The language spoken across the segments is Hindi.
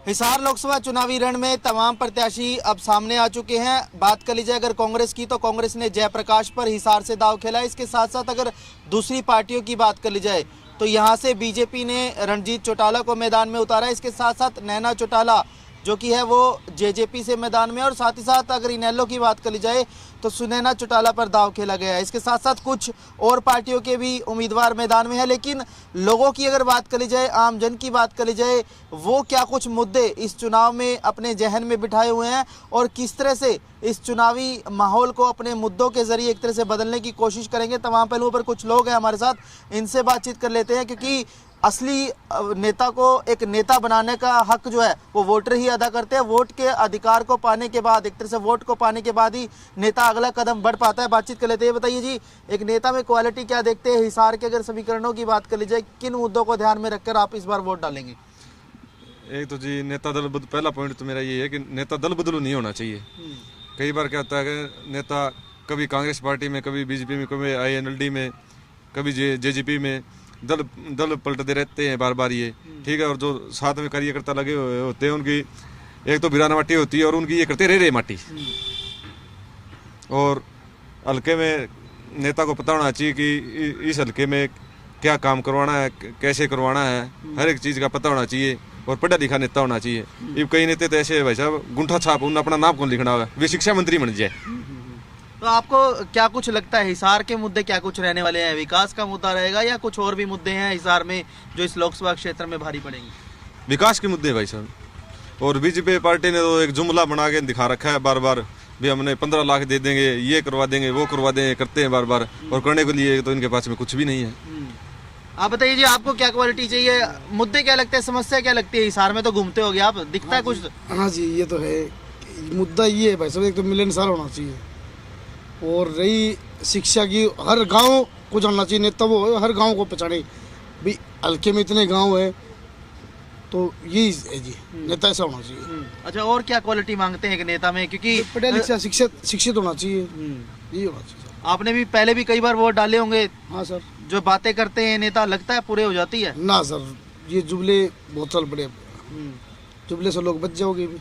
हिसार लोकसभा चुनावी रण में तमाम प्रत्याशी अब सामने आ चुके हैं। बात कर ली जाए अगर कांग्रेस की, तो कांग्रेस ने जयप्रकाश पर हिसार से दांव खेला है। इसके साथ साथ अगर दूसरी पार्टियों की बात कर ली जाए तो यहां से बीजेपी ने रणजीत चौटाला को मैदान में उतारा है। इसके साथ साथ नैना चौटाला जो कि है वो जेजेपी से मैदान में, और साथ ही साथ अगर इनेलो की बात कर ली जाए तो सुनैना चौटाला पर दांव खेला गया है। इसके साथ साथ कुछ और पार्टियों के भी उम्मीदवार मैदान में है। लेकिन लोगों की अगर बात कर ली जाए, आम जन की बात कर ली जाए, वो क्या कुछ मुद्दे इस चुनाव में अपने जहन में बिठाए हुए हैं और किस तरह से इस चुनावी माहौल को अपने मुद्दों के जरिए एक तरह से बदलने की कोशिश करेंगे, तमाम पहलुओं पर कुछ लोग हैं हमारे साथ, इनसे बातचीत कर लेते हैं। क्योंकि असली नेता को एक नेता बनाने का हक जो है वो वोटर ही अदा करते हैं। वोट के अधिकार को पाने के बाद, एक तरह से वोट को पाने के बाद ही नेता अगला कदम बढ़ पाता है। बातचीत कर लेते हैं। बताइए जी, एक नेता में क्वालिटी क्या देखते हैं? हिसार के अगर समीकरणों की बात कर ली जाए, किन मुद्दों को ध्यान में रखकर आप इस बार वोट डालेंगे? एक तो जी नेता दल बदल, पहला पॉइंट तो मेरा ये है कि नेता दल बदलू नहीं होना चाहिए। कई बार क्या होता है कि नेता कभी कांग्रेस पार्टी में, कभी बीजेपी में, कभी INLD में, कभी जेजेपी में दल पलटते रहते हैं बार बार, ये ठीक है। और जो साथ में कार्यकर्ता लगे हुए होते हैं उनकी एक तो बिराना माटी होती है और उनकी ये करते रे माटी। और हल्के में नेता को पता होना चाहिए कि इस हल्के में क्या काम करवाना है, कैसे करवाना है, हर एक चीज़ का पता होना चाहिए। और पढ़ा लिखा नेता होना चाहिए। ये कई नेता तो ऐसे है भाई साहब, गुंठा छाप उन्हें अपना नाम कौन लिखना होगा, वे शिक्षा मंत्री बन जाए। तो आपको क्या कुछ लगता है हिसार के मुद्दे क्या कुछ रहने वाले हैं? विकास का मुद्दा रहेगा या कुछ और भी मुद्दे हैं हिसार में जो इस लोकसभा क्षेत्र में भारी पड़ेंगे? विकास के मुद्दे भाई साहब। और बीजेपी पार्टी ने तो एक जुमला बना के दिखा रखा है बार बार, भी हमने 15 लाख दे देंगे, ये करवा देंगे, वो करवा देंगे, करते हैं बार बार। और करने के लिए तो इनके पास में कुछ भी नहीं है। आप बताइए जी, आपको क्या क्वालिटी चाहिए? मुद्दे क्या लगते हैं, समस्या क्या लगती है? हिसार में तो घूमते होगे आप, दिखता है कुछ? हाँ जी, ये तो है। मुद्दा ये है भाई साहब, एक तो मिलनसार होना चाहिए। और रही शिक्षा की, हर गांव को जानना चाहिए नेता, वो हर गांव को पहचाने। भी हल्के में इतने गांव है तो यही है जी, नेता ऐसा होना चाहिए। अच्छा, और क्या क्वालिटी मांगते हैं एक नेता में? क्योंकि पढ़ा लिखा शिक्षित होना चाहिए, यही होना चाहिए। आपने भी पहले भी कई बार वोट डाले होंगे। हाँ सर। जो बातें करते हैं नेता, लगता है पूरे हो जाती है? ना सर, ये जुमले बहुत साल पड़े, जुमले से लोग बच जाओगे भी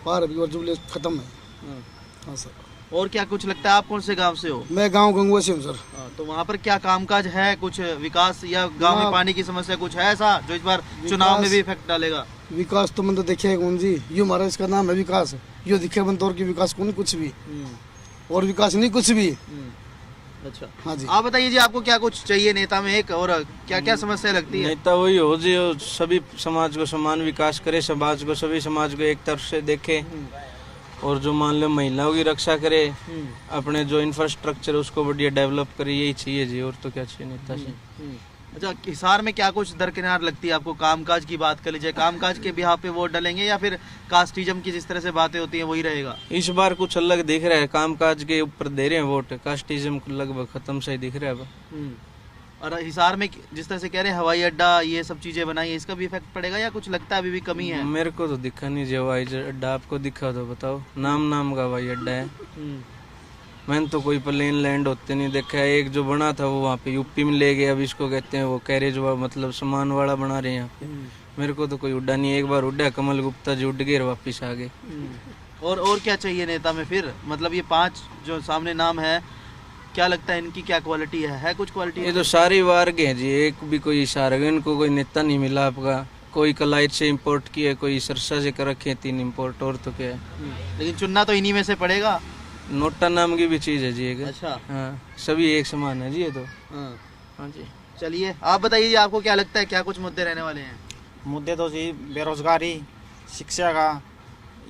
पार अभी, और जुमले खत्म है। हाँ सर। और क्या कुछ लगता है? आप कौन से गांव से हो? मैं गांव गंगुआ से हूँ सर। तो वहाँ पर क्या कामकाज है, कुछ विकास, या गांव में पानी की समस्या कुछ है ऐसा जो इस बार चुनाव में भी इफेक्ट डालेगा? विकास तो मन तो देखिए कौन जी, यो हमारा इसका नाम है विकास, यो दिखे मन तौर की विकास कौन कुछ भी, और विकास नहीं कुछ भी। अच्छा, हाँ जी। आप बताइए जी, आपको क्या कुछ चाहिए नेता में एक, और क्या क्या समस्या लगती है? नेता वही हो जो सभी समाज को समान विकास करे, समाज को, सभी समाज को एक तरफ से देखे, और जो मान लो महिलाओं की रक्षा करे, अपने जो इंफ्रास्ट्रक्चर है उसको बढ़िया डेवलप करे, यही चाहिए जी। और तो क्या चाहिए नेता से? अच्छा, हिसार में क्या कुछ दरकिनार लगती है आपको? कामकाज की बात कर लीजिए, कामकाज के बिहार पे वोट डालेंगे या फिर कास्टिज्म की जिस तरह से बातें होती हैं वही रहेगा? इस बार कुछ अलग दिख रहा है, कामकाज के ऊपर दे रहे हैं वोट, कास्टिज्म लगभग खत्म सा ही दिख रहा है अब। और हिसार में जिस तरह से कह रहे हैं हवाई अड्डा, ये सब चीजें बनाई है, इसका भी इफेक्ट पड़ेगा या कुछ लगता है अभी भी कमी है? मेरे को तो दिखा नहीं जो हवाई अड्डा, आपको दिखा तो बताओ। नाम का हवाई अड्डा है, मैंने तो कोई प्लेन लैंड होते नहीं देखा है। एक जो बना था वो वहाँ पे यूपी में ले गए, अब इसको कहते हैं वो कैरेज मतलब सामान वाला बना रहे हैं यहाँ पे। मेरे को तो कोई उड्डा नहीं, एक बार उड्डा कमल गुप्ता जी, उड़ गए वापिस आ गए। और क्या चाहिए नेता में फिर? मतलब ये 5 जो सामने नाम है, क्या लगता है इनकी क्या क्वालिटी है कुछ क्वालिटी? ये तो सारी वार्ग है जी, एक भी कोई सारगन को कोई नेता नहीं मिला आपका। कोई कलाइट से इंपोर्ट किया, कोई सरसा से कर रखे 3 इंपोर्ट, और तो क्या है। लेकिन चुनना तो इन्हीं में से पड़ेगा। नोटा नाम की भी चीज है जी एक। अच्छा। हाँ, सभी एक समान है जी ये तो। हाँ जी। चलिए आप बताइए जी, आपको क्या लगता है क्या कुछ मुद्दे रहने वाले हैं? मुद्दे तो जी बेरोजगारी, शिक्षा का,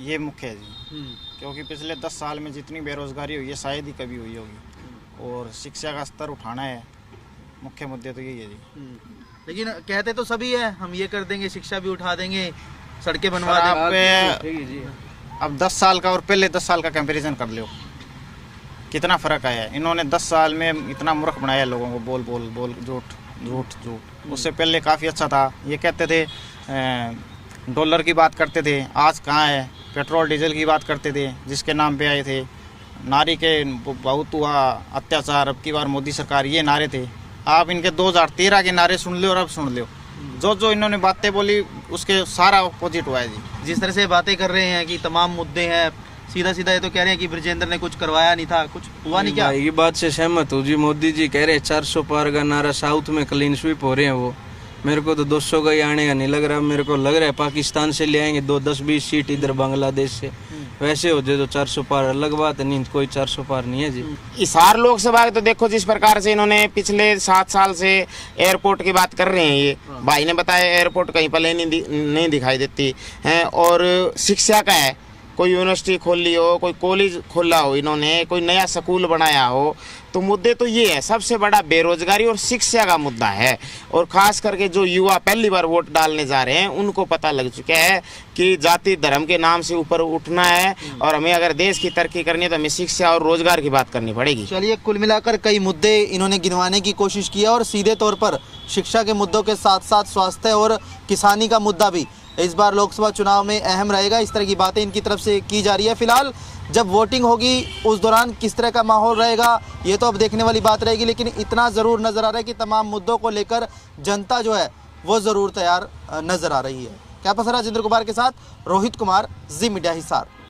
ये मुख्य है जी। क्योंकि पिछले 10 साल में जितनी बेरोजगारी हुई है शायद ही कभी हुई होगी, और शिक्षा का स्तर उठाना है, मुख्य मुद्दे तो यही है जी। लेकिन कहते तो सभी है, हम ये कर देंगे, शिक्षा भी उठा देंगे, सड़कें बनवा देंगे। अब 10 साल का और पहले 10 साल का कंपैरिजन कर लो, कितना फ़र्क आया है। इन्होंने 10 साल में इतना मूर्ख बनाया लोगों को, बोल झूठ। उससे पहले काफ़ी अच्छा था। ये कहते थे डॉलर की बात करते थे, आज कहाँ है। पेट्रोल डीजल की बात करते थे, जिसके नाम पे आए थे। नारी के बहुत हुआ अत्याचार, अब की बार मोदी सरकार, ये नारे थे। आप इनके 2013 के नारे सुन लो और अब सुन लो, जो जो इन्होंने बातें बोली उसके सारा अपोजिट हुआ है जी। जिस तरह से बातें कर रहे हैं कि तमाम मुद्दे हैं, सीधा सीधा ये तो कह रहे हैं कि ब्रजेंद्र ने कुछ करवाया नहीं था, कुछ हुआ नहीं क्या? भाई ये बात से सहमत हूँ जी। मोदी जी कह रहे हैं 400 पार का नारा, साउथ में क्लीन स्वीप हो रहे हैं वो। मेरे को तो 200 का ही आने का नहीं लग रहा। मेरे को लग रहा है पाकिस्तान से ले आएंगे 10-20 सीट, इधर बांग्लादेश से। वैसे हो जाए तो 400 पार अलग बात है, नहीं कोई 400 पार नहीं है जी। हिसार लोकसभा के तो देखो जिस प्रकार से इन्होंने पिछले 7 साल से एयरपोर्ट की बात कर रहे हैं, ये भाई ने बताया एयरपोर्ट कहीं पर नहीं दिखाई देती है। और शिक्षा का है, कोई यूनिवर्सिटी खोल ली हो, कोई कॉलेज खोला हो, इन्होंने कोई नया स्कूल बनाया हो, तो मुद्दे तो ये है। सबसे बड़ा बेरोजगारी और शिक्षा का मुद्दा है। और खास करके जो युवा पहली बार वोट डालने जा रहे हैं उनको पता लग चुका है कि जाति धर्म के नाम से ऊपर उठना है और हमें अगर देश की तरक्की करनी है तो हमें शिक्षा और रोजगार की बात करनी पड़ेगी। चलिए, कुल मिलाकर कई मुद्दे इन्होंने गिनवाने की कोशिश की है और सीधे तौर पर शिक्षा के मुद्दों के साथ साथ स्वास्थ्य और किसानी का मुद्दा भी इस बार लोकसभा चुनाव में अहम रहेगा। इस तरह की बातें इनकी तरफ से की जा रही है। फिलहाल जब वोटिंग होगी उस दौरान किस तरह का माहौल रहेगा ये तो अब देखने वाली बात रहेगी, लेकिन इतना ज़रूर नज़र आ रहा है कि तमाम मुद्दों को लेकर जनता जो है वो ज़रूर तैयार नज़र आ रही है। कैमरा पर्सन राजेंद्र कुमार के साथ रोहित कुमार, जी मीडिया हिसार।